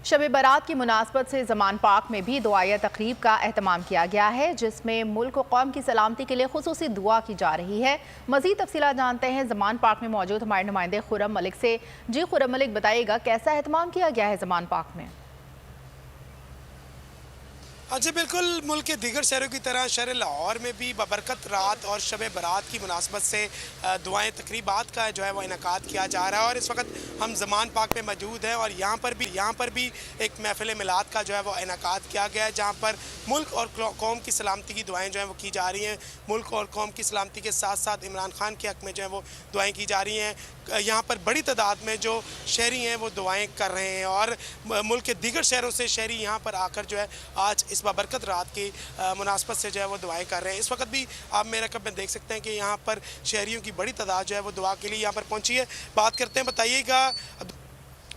शब बारात की मुनासबत से ज़मान पाक में भी दुआया तकरीब का एहतमाम किया गया है, जिसमें मुल्क व कौम की सलामती के लिए खुसूसी दुआ की जा रही है। मज़ीद तफसीलात जानते हैं ज़मान पाक में मौजूद हमारे नुमाइंदे खुर्रम मलिक से। जी खुर्रम मलिक, बताइएगा कैसा एहतमाम किया गया है ज़मान पाक में? जी बिल्कुल, मुल्क के दीगर शहरों की तरह शहर लाहौर में भी बबरकत रात और शब बारात की मुनासबत से दुआएँ तकरीबात का जो है वो इनकाद किया जा रहा है। और इस वक्त हम ज़मान पाक में मौजूद हैं और यहाँ पर भी एक महफिल मिलाद का जो है वो इनकाद किया गया है, जहाँ पर मुल्क और कौम की सलामती की दुआएँ जो हैं वो की जा रही हैं। मुल्क और कौम की सलामती के साथ साथ इमरान खान के हक़ में जो है वो दुआएँ की जा रही हैं। यहाँ पर बड़ी तादाद में जो शहरी हैं वो दुआएँ कर रहे हैं और मुल्क के दीगर शहरों से शहरी यहाँ पर आकर जो है आज इस बबरकत रात की मुनासबत से जो है वो दुआएं कर रहे हैं। इस वक्त भी आप मेरा कब में देख सकते हैं कि यहाँ पर शहरियों की बड़ी तादाद जो है वो दुआ के लिए यहाँ पर पहुँची है। बात करते हैं, बताइएगा,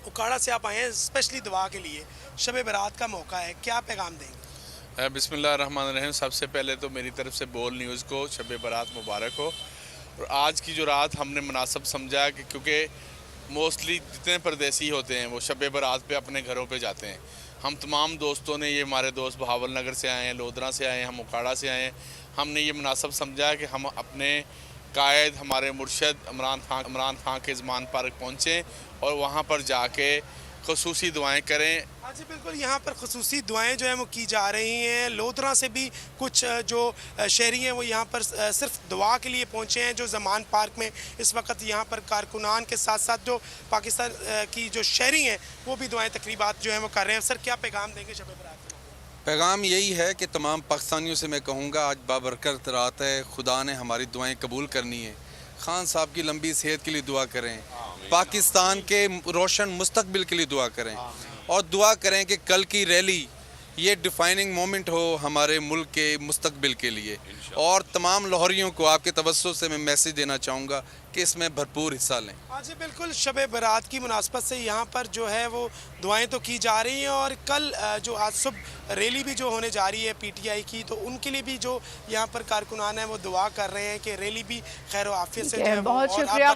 उकाड़ा से आप आए हैं स्पेशली दुआ के लिए, शब बारात का मौका है, क्या पैगाम देंगे? बिस्मिल्लाहिर्रहमानिर्रहीम। सबसे पहले तो मेरी तरफ से बोल न्यूज़ को शब बारात मुबारक हो। और आज की जो रात हमने मुनासब समझा कि क्योंकि मोस्टली जितने परदेसी होते हैं वो शब बारात पे अपने घरों पे जाते हैं। हम तमाम दोस्तों ने, ये हमारे दोस्त बहावल नगर से आए हैं, लोधरा से आए हैं, हम उकाड़ा से आए हैं, हमने ये मुनासब समझा कि हम अपने कायद, हमारे मुर्शद इमरान खान के ज़मान पार्क पहुँचें और वहाँ पर जाके ख़ुसूसी दुआएं करें। हाँ जी बिल्कुल, यहाँ पर ख़ुसूसी दुआएं जो हैं वो की जा रही हैं। लोधरा से भी कुछ जो शहरी हैं वो यहाँ पर सिर्फ दुआ के लिए पहुँचे हैं। जो ज़मान पार्क में इस वक्त यहाँ पर कारकुनान के साथ साथ जो पाकिस्तान की जो शहरी हैं वो भी दुआएं तकरीबात जो हैं वो कर रहे हैं। सर, क्या पैगाम देंगे शब बारात में? पैगाम यही है कि तमाम पाकिस्तानियों से मैं कहूँगा, आज बाबरकत रात है, खुदा ने हमारी दुआएं कबूल करनी है। खान साहब की लंबी सेहत के लिए दुआ करें, पाकिस्तान के रोशन मुस्तकबिल के लिए दुआ करें और दुआ करें कि कल की रैली ये डिफाइनिंग मोमेंट हो हमारे मुल्क के मुस्तकबिल के लिए। और तमाम लाहौरियों को आपके तवज्जो से मैं मैसेज देना चाहूँगा कि इसमें भरपूर हिस्सा लें। हाँ जी बिल्कुल, शब बारात की मुनासबत से यहाँ पर जो है वो दुआएं तो की जा रही हैं और कल जो आज सुबह रैली भी जो होने जा रही है PTI की, तो उनके लिए भी जो यहाँ पर कारकुनान हैं वो दुआ कर रहे हैं कि रैली भी खैर आफियत से जो है बहुत वो और शुक्रिया।